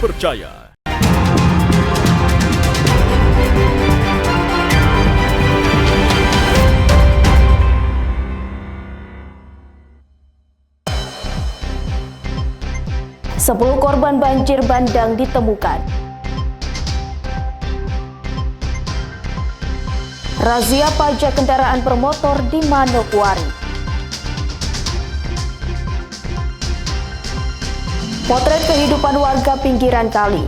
terpercaya. Sepuluh korban banjir bandang ditemukan. Razia pajak kendaraan bermotor di Manokwari. Potret kehidupan warga pinggiran kali.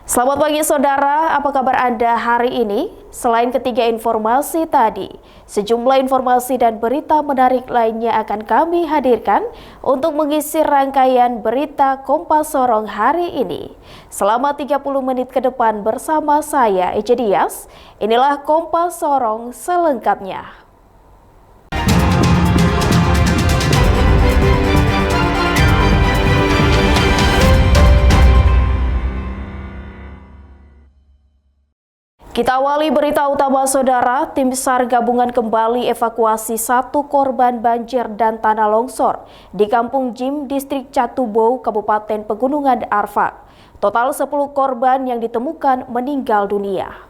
Selamat pagi saudara, apa kabar Anda hari ini? Selain ketiga informasi tadi, sejumlah informasi dan berita menarik lainnya akan kami hadirkan untuk mengisi rangkaian berita Kompas Sorong hari ini. Selama 30 menit ke depan bersama saya, Ece Dias, inilah Kompas Sorong selengkapnya. Kita awali berita utama saudara, tim SAR gabungan kembali evakuasi satu korban banjir dan tanah longsor di Kampung Jim, Distrik Catubo, Kabupaten Pegunungan Arfak. Total 10 korban yang ditemukan meninggal dunia.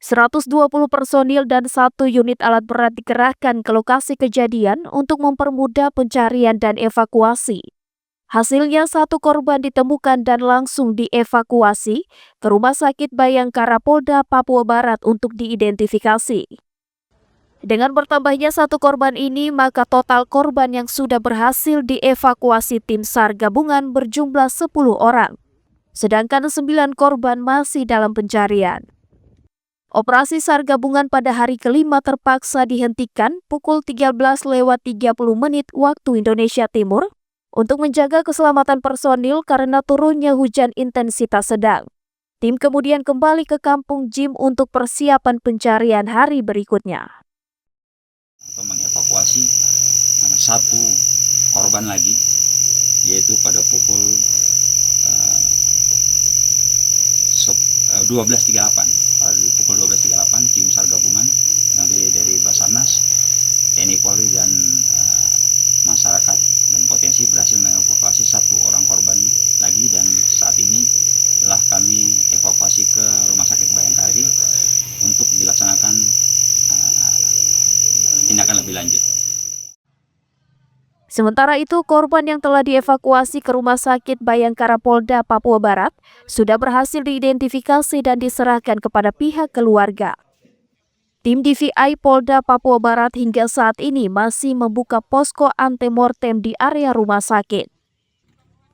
120 personil dan 1 unit alat berat dikerahkan ke lokasi kejadian untuk mempermudah pencarian dan evakuasi. Hasilnya 1 korban ditemukan dan langsung dievakuasi ke Rumah Sakit Bayangkara Polda Papua Barat untuk diidentifikasi. Dengan bertambahnya 1 korban ini, maka total korban yang sudah berhasil dievakuasi tim SAR gabungan berjumlah 10 orang. Sedangkan 9 korban masih dalam pencarian. Operasi SAR gabungan pada hari kelima terpaksa dihentikan pukul 13.30 waktu Indonesia Timur untuk menjaga keselamatan personil karena turunnya hujan intensitas sedang. Tim kemudian kembali ke Kampung Jim untuk persiapan pencarian hari berikutnya. Mengevakuasi 1 korban lagi, yaitu pada pukul 12.38. Pada pukul 12.38 tim SAR gabungan nanti dari Basarnas, TNI Polri dan masyarakat dan potensi berhasil mengevakuasi 1 orang korban lagi, dan saat ini telah kami evakuasi ke Rumah Sakit Bayangkara untuk dilaksanakan tindakan lebih lanjut. Sementara itu, korban yang telah dievakuasi ke Rumah Sakit Bayangkara Polda Papua Barat sudah berhasil diidentifikasi dan diserahkan kepada pihak keluarga. Tim DVI Polda Papua Barat hingga saat ini masih membuka posko antemortem di area rumah sakit.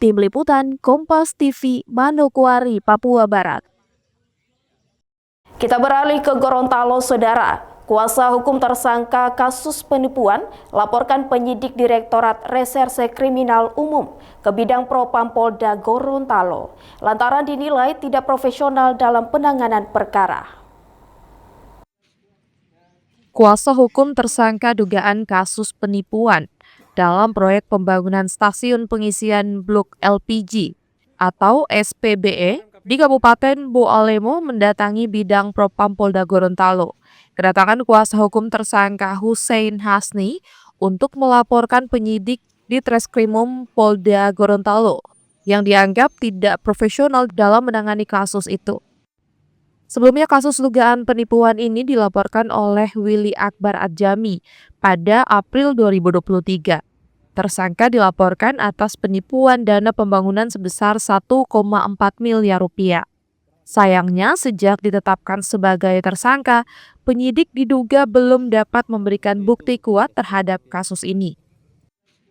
Tim Liputan Kompas TV Manokwari, Papua Barat. Kita beralih ke Gorontalo, saudara. Kuasa hukum tersangka kasus penipuan laporkan penyidik Direktorat Reserse Kriminal Umum ke bidang Propam Polda Gorontalo lantaran dinilai tidak profesional dalam penanganan perkara. Kuasa hukum tersangka dugaan kasus penipuan dalam proyek pembangunan stasiun pengisian blok LPG atau SPBE di Kabupaten Boalemo mendatangi bidang Propam Polda Gorontalo. Kedatangan kuasa hukum tersangka Hussein Hasni untuk melaporkan penyidik di Treskrimum Polda Gorontalo yang dianggap tidak profesional dalam menangani kasus itu. Sebelumnya kasus dugaan penipuan ini dilaporkan oleh Willy Akbar Adjami pada April 2023. Tersangka dilaporkan atas penipuan dana pembangunan sebesar 1,4 miliar rupiah. Sayangnya sejak ditetapkan sebagai tersangka, penyidik diduga belum dapat memberikan bukti kuat terhadap kasus ini.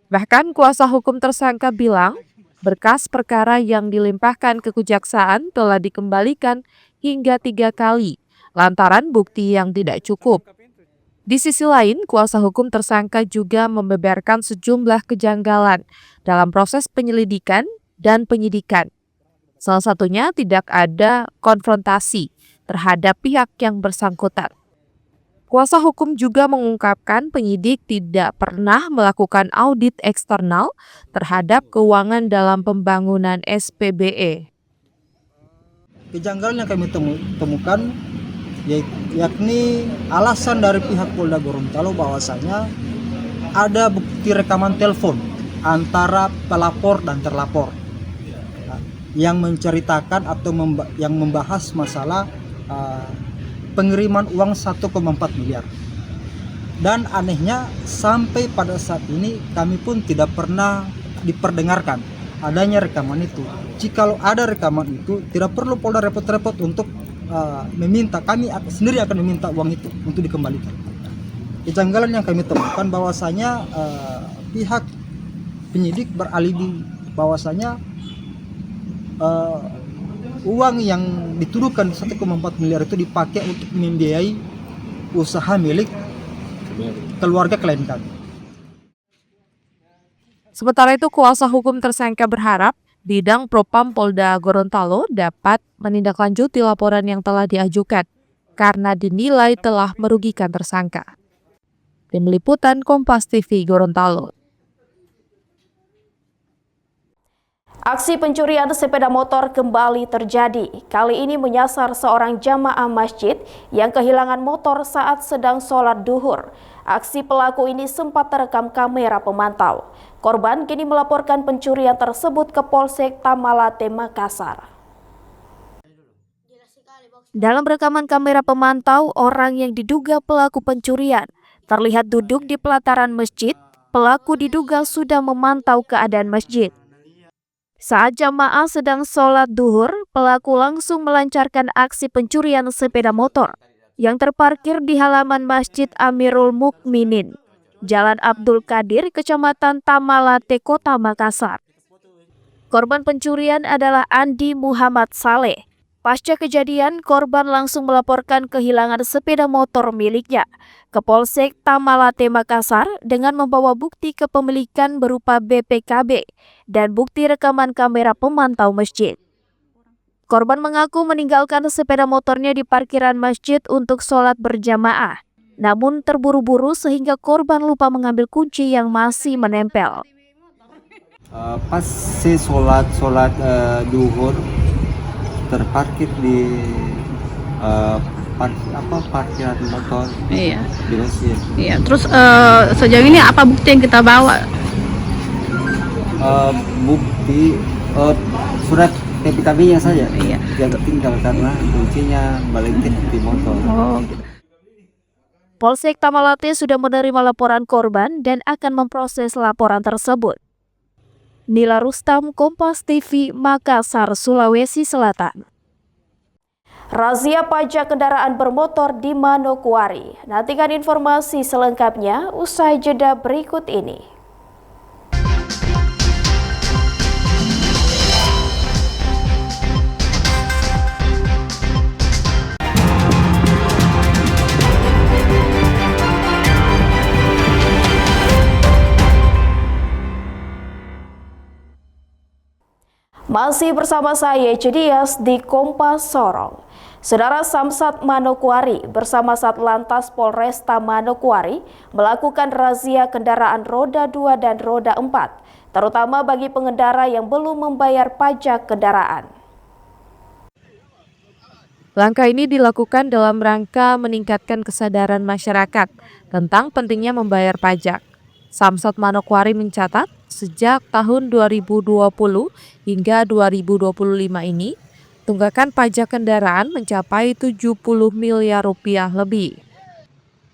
Bahkan kuasa hukum tersangka bilang, berkas perkara yang dilimpahkan ke kejaksaan telah dikembalikan hingga 3 kali, lantaran bukti yang tidak cukup. Di sisi lain, kuasa hukum tersangka juga membeberkan sejumlah kejanggalan dalam proses penyelidikan dan penyidikan. Salah satunya tidak ada konfrontasi terhadap pihak yang bersangkutan. Kuasa hukum juga mengungkapkan penyidik tidak pernah melakukan audit eksternal terhadap keuangan dalam pembangunan SPBE. kejanggalan yang kami temukan yakni alasan dari pihak Polda Gorontalo bahwasanya ada bukti rekaman telepon antara pelapor dan terlapor yang menceritakan atau yang membahas masalah pengiriman uang 1,4 miliar. Dan anehnya sampai pada saat ini kami pun tidak pernah diperdengarkan adanya rekaman itu. Jikalau ada rekaman itu, tidak perlu Polda repot-repot untuk meminta, kami sendiri akan meminta uang itu untuk dikembalikan. Kejanggalan yang kami temukan bahwasanya pihak penyidik beralibi bahwasanya uang yang dituduhkan 1,4 miliar itu dipakai untuk membiayai usaha milik keluarga klien kami. Sementara itu, kuasa hukum tersangka berharap Bidang Propam Polda Gorontalo dapat menindaklanjuti laporan yang telah diajukan karena dinilai telah merugikan tersangka. Tim Liputan Kompas TV Gorontalo. Aksi pencurian sepeda motor kembali terjadi. Kali ini menyasar seorang jamaah masjid yang kehilangan motor saat sedang sholat duhur. Aksi pelaku ini sempat terekam kamera pemantau. Korban kini melaporkan pencurian tersebut ke Polsek Tamalate, Makassar. Dalam rekaman kamera pemantau, orang yang diduga pelaku pencurian terlihat duduk di pelataran masjid. Pelaku diduga sudah memantau keadaan masjid. Saat jamaah sedang sholat duhur, pelaku langsung melancarkan aksi pencurian sepeda motor yang terparkir di halaman Masjid Amirul Mukminin, Jalan Abdul Qadir, Kecamatan Tamalate, Kota Makassar. Korban pencurian adalah Andi Muhammad Saleh. Pasca kejadian, korban langsung melaporkan kehilangan sepeda motor miliknya ke Polsek Tamalate, Makassar dengan membawa bukti kepemilikan berupa BPKB dan bukti rekaman kamera pemantau masjid. Korban mengaku meninggalkan sepeda motornya di parkiran masjid untuk sholat berjamaah, namun terburu-buru sehingga korban lupa mengambil kunci yang masih menempel. Pas saya sholat duhur, terparkir di parkiran motor. Iya. Di masjid. Iya. Terus sejauh ini apa bukti yang kita bawa? Bukti surat PPKB-nya saja. Iya. Yang tinggal karena kuncinya balikin di motor. Oh, gitu. Polsek Tamalate sudah menerima laporan korban dan akan memproses laporan tersebut. Nila Rustam, Kompas TV, Makassar, Sulawesi Selatan. Razia pajak kendaraan bermotor di Manokwari. Nantikan informasi selengkapnya usai jeda berikut ini. Masih bersama saya Jedias di Kompas Sorong. Saudara, Samsat Manokwari bersama Satlantas Polresta Manokwari melakukan razia kendaraan roda 2 dan roda 4, terutama bagi pengendara yang belum membayar pajak kendaraan. Langkah ini dilakukan dalam rangka meningkatkan kesadaran masyarakat tentang pentingnya membayar pajak. Samsat Manokwari mencatat sejak tahun 2020 hingga 2025 ini, tunggakan pajak kendaraan mencapai 70 miliar rupiah lebih.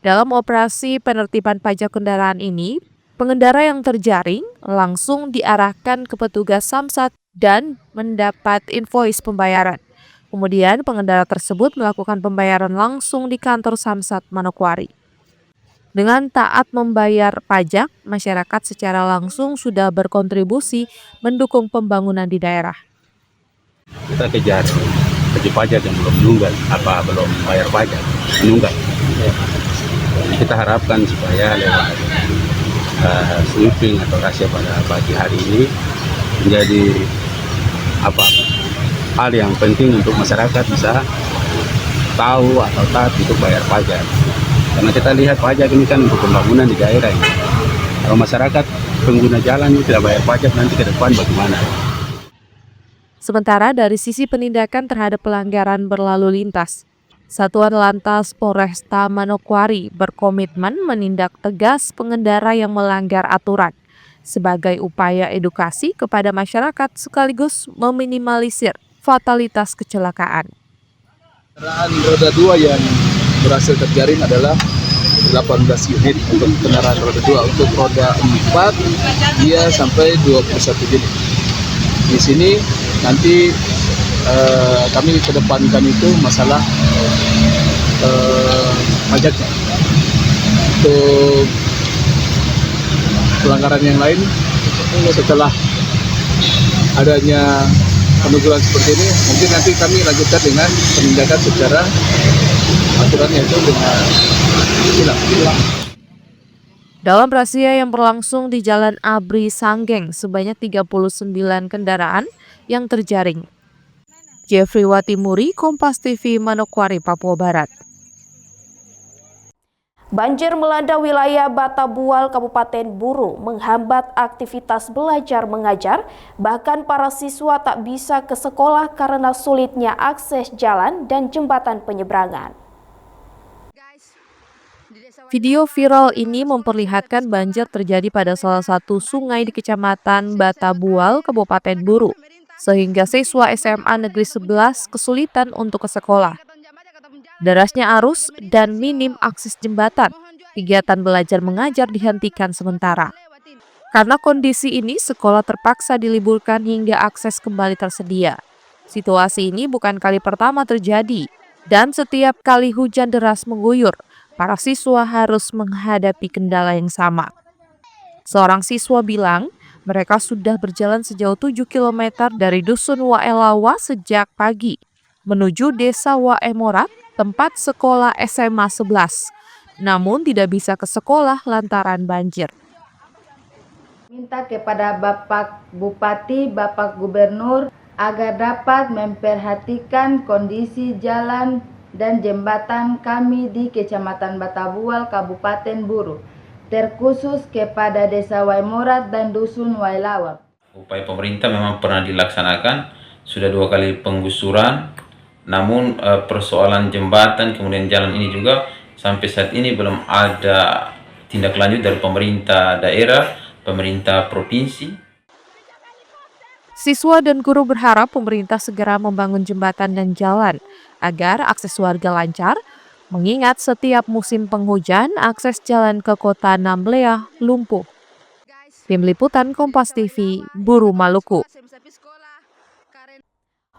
Dalam operasi penertiban pajak kendaraan ini, pengendara yang terjaring langsung diarahkan ke petugas Samsat dan mendapat invoice pembayaran. Kemudian pengendara tersebut melakukan pembayaran langsung di kantor Samsat Manokwari. Dengan taat membayar pajak, masyarakat secara langsung sudah berkontribusi mendukung pembangunan di daerah. Kita kejar wajib pajak yang belum menunggak, belum bayar pajak, menunggak. Kita harapkan supaya lewat sweeping atau razia pada pagi hari ini menjadi hal yang penting untuk masyarakat bisa tahu atau taat untuk bayar pajak. Karena kita lihat pajak ini kan untuk pembangunan di daerah ini. Kalau masyarakat pengguna jalan ini tidak bayar pajak, nanti ke depan bagaimana? Sementara dari sisi penindakan terhadap pelanggaran berlalu lintas, Satuan Lantas Polresta Manokwari berkomitmen menindak tegas pengendara yang melanggar aturan sebagai upaya edukasi kepada masyarakat sekaligus meminimalisir fatalitas kecelakaan. Kendaraan roda 2 yang berhasil terjaring adalah 18 unit untuk kendaraan roda 2. Untuk roda 4 dia sampai 21 unit. Di sini nanti kami kedepankan itu masalah pajaknya. Untuk pelanggaran yang lain setelah adanya peneguran seperti ini, mungkin nanti kami lanjutkan dengan penindakan secara aturan, yaitu dengan tilang. Dalam razia yang berlangsung di Jalan Abri Sanggeng, sebanyak 39 kendaraan yang terjaring. Jeffrey Watimuri, Kompas TV, Manokwari, Papua Barat. Banjir melanda wilayah Batabual, Kabupaten Buru, menghambat aktivitas belajar mengajar, bahkan para siswa tak bisa ke sekolah karena sulitnya akses jalan dan jembatan penyeberangan. Video viral ini memperlihatkan banjir terjadi pada salah satu sungai di Kecamatan Batabual, Kabupaten Buru, sehingga siswa SMA Negeri 11 kesulitan untuk ke sekolah. Derasnya arus dan minim akses jembatan, kegiatan belajar mengajar dihentikan sementara. Karena kondisi ini, sekolah terpaksa diliburkan hingga akses kembali tersedia. Situasi ini bukan kali pertama terjadi, dan setiap kali hujan deras mengguyur, para siswa harus menghadapi kendala yang sama. Seorang siswa bilang, mereka sudah berjalan sejauh 7 km dari Dusun Waelawa sejak pagi, menuju Desa Waemorat, tempat sekolah SMA 11. Namun tidak bisa ke sekolah lantaran banjir. Minta kepada Bapak Bupati, Bapak Gubernur agar dapat memperhatikan kondisi jalan dan jembatan kami di Kecamatan Batabual, Kabupaten Buru, terkhusus kepada Desa Waemorat dan Dusun Waelawa. Upaya pemerintah memang pernah dilaksanakan, sudah 2 kali penggusuran, namun persoalan jembatan kemudian jalan ini juga sampai saat ini belum ada tindak lanjut dari pemerintah daerah, pemerintah provinsi. Siswa dan guru berharap pemerintah segera membangun jembatan dan jalan agar akses warga lancar, mengingat setiap musim penghujan akses jalan ke kota Namblea lumpuh. Tim Liputan Kompas TV, Buru, Maluku.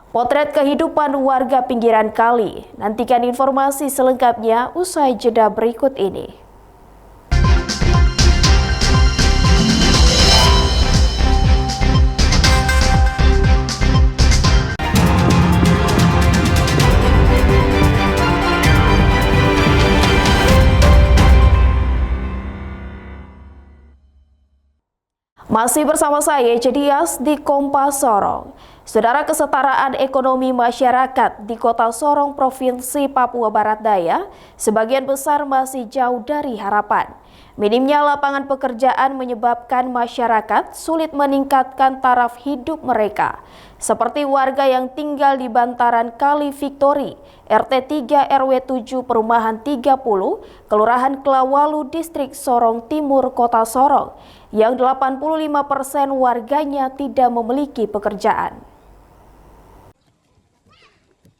Potret kehidupan warga pinggiran kali. Nantikan informasi selengkapnya usai jeda berikut ini. Masih bersama saya, Jedias, di Kompas Sorong. Saudara, kesetaraan ekonomi masyarakat di Kota Sorong, Provinsi Papua Barat Daya, sebagian besar masih jauh dari harapan. Minimnya lapangan pekerjaan menyebabkan masyarakat sulit meningkatkan taraf hidup mereka. Seperti warga yang tinggal di bantaran Kali Victory, RT 3 RW 7 Perumahan 30, Kelurahan Klawalu, Distrik Sorong Timur, Kota Sorong, yang 85% warganya tidak memiliki pekerjaan.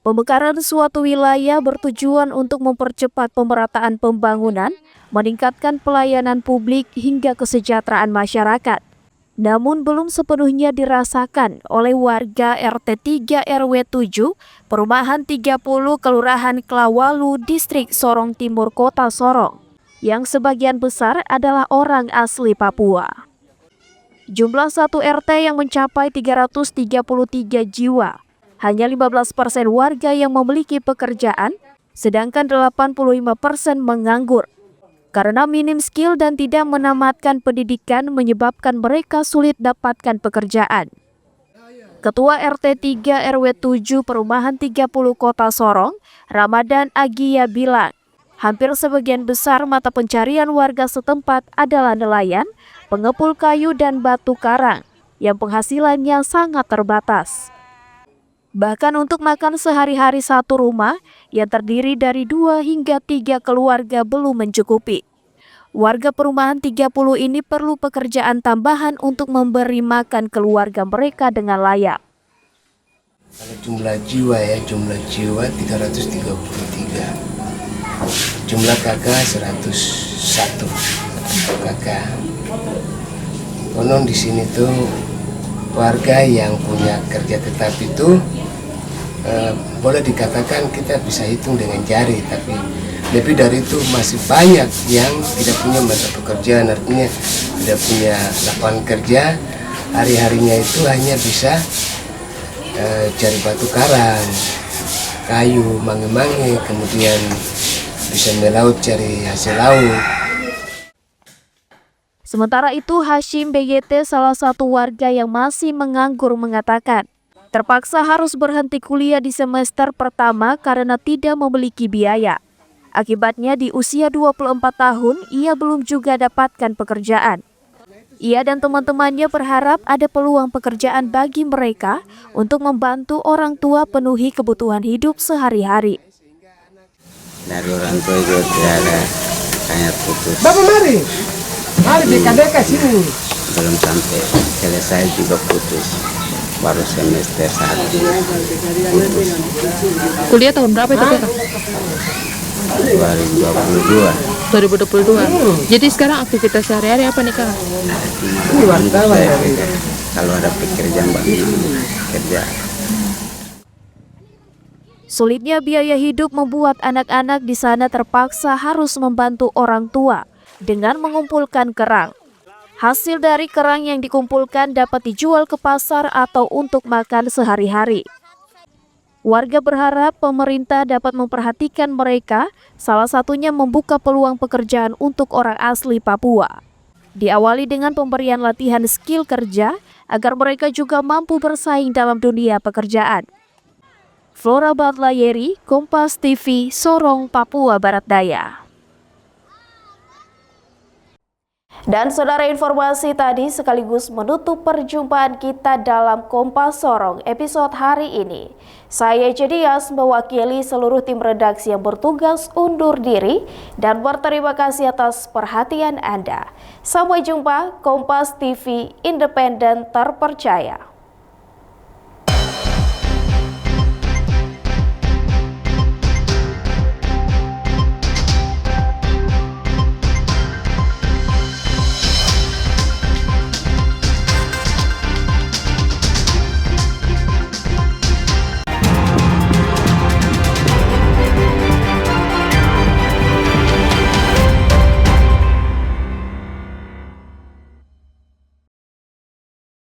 Pemekaran suatu wilayah bertujuan untuk mempercepat pemerataan pembangunan, meningkatkan pelayanan publik hingga kesejahteraan masyarakat. Namun belum sepenuhnya dirasakan oleh warga RT 3 RW 7, Perumahan 30, Kelurahan Klawalu, Distrik Sorong Timur, Kota Sorong, yang sebagian besar adalah orang asli Papua. Jumlah satu RT yang mencapai 333 jiwa, hanya 15% warga yang memiliki pekerjaan, sedangkan 85% menganggur. Karena minim skill dan tidak menamatkan pendidikan menyebabkan mereka sulit dapatkan pekerjaan. Ketua RT 3 RW 7 Perumahan 30 Kota Sorong, Ramadan Agia bilang, hampir sebagian besar mata pencarian warga setempat adalah nelayan, pengepul kayu dan batu karang, yang penghasilannya sangat terbatas. Bahkan untuk makan sehari-hari satu rumah yang terdiri dari 2 hingga 3 keluarga belum mencukupi. Warga perumahan 30 ini perlu pekerjaan tambahan untuk memberi makan keluarga mereka dengan layak. Kalau jumlah jiwa 333, jumlah kakak 101 kakak. Konon di sini tuh warga yang punya kerja tetap itu boleh dikatakan kita bisa hitung dengan jari, tapi lebih dari itu masih banyak yang tidak punya mata pekerjaan, artinya tidak punya lapangan kerja. Hari-harinya itu hanya bisa cari batu karang, kayu, mange-mange, kemudian bisa melaut cari hasil laut. Sementara itu, Hashim BYT, salah satu warga yang masih menganggur, mengatakan terpaksa harus berhenti kuliah di semester pertama karena tidak memiliki biaya. Akibatnya di usia 24 tahun, ia belum juga dapatkan pekerjaan. Ia dan teman-temannya berharap ada peluang pekerjaan bagi mereka untuk membantu orang tua penuhi kebutuhan hidup sehari-hari. Dari orang tua juga tidak ada, hanya putus. Bapak mari deka-deka sini. Belum sampai selesai juga putus. Baru semester 1 putus. Kuliah tahun berapa itu Kak? 2022. Jadi sekarang aktivitas sehari-hari apa nih Kak? Kalau ada pekerjaan banyak kerja. Sulitnya biaya hidup membuat anak-anak di sana terpaksa harus membantu orang tua dengan mengumpulkan kerang. Hasil dari kerang yang dikumpulkan dapat dijual ke pasar atau untuk makan sehari-hari. Warga berharap pemerintah dapat memperhatikan mereka, salah satunya membuka peluang pekerjaan untuk orang asli Papua. Diawali dengan pemberian latihan skill kerja agar mereka juga mampu bersaing dalam dunia pekerjaan. Flora Batlayeri, Kompas TV, Sorong, Papua Barat Daya. Dan saudara, informasi tadi sekaligus menutup perjumpaan kita dalam Kompas Sorong episode hari ini. Saya Jedias mewakili seluruh tim redaksi yang bertugas undur diri dan berterima kasih atas perhatian Anda. Sampai jumpa. Kompas TV, independen terpercaya.